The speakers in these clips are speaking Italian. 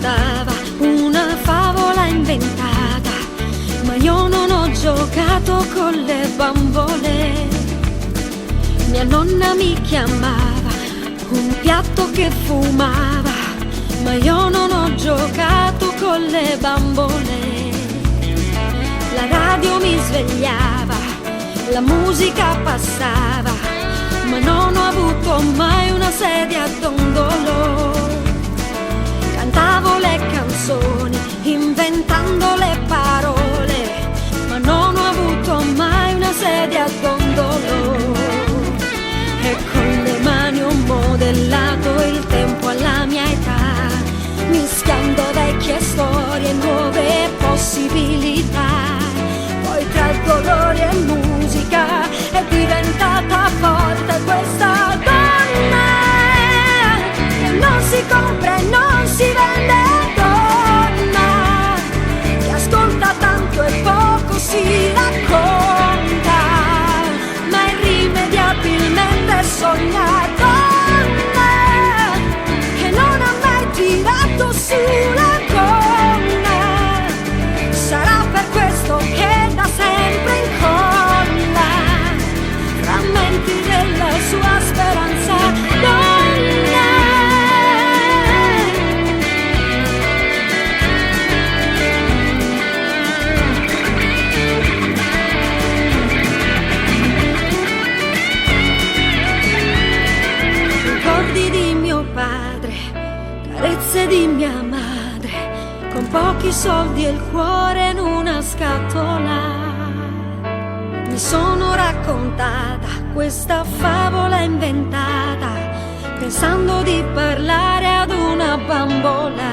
raccontava una favola inventata, ma io non ho giocato con le bambole. Mia nonna mi chiamava un piatto che fumava, ma io non ho giocato con le bambole. La radio mi svegliava, la musica passava, ma non ho avuto mai una sedia a dondolo. Cantavo le canzoni, inventando le parole, ma non ho avuto mai una sedia a dondolo. E con le mani ho modellato il tempo alla mia età, mischiando vecchie storie e nuove possibilità. Poi tra dolori e musica è diventata forte questa donna che non si compra e non si vende, donna che ascolta tanto e poco si racconta, ma irrimediabilmente sogna, donna che non ha mai tirato su la gonna. Sarà per questo che da sempre incolla frammenti della sua speranza, donna. Ricordi di mio padre, carezze di mia madre, con pochi soldi e il cuore in una scatola. Mi sono raccontata questa favola inventata, pensando di parlare ad una bambola.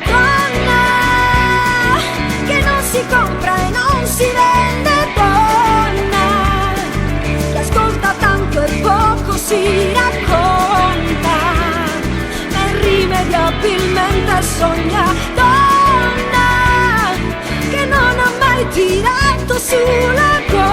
Donna che non si compra e non si vende, donna che ascolta tanto e poco si racconta, ma irrimediabilmente sogna, donna che non ha mai tirato sulla gonna.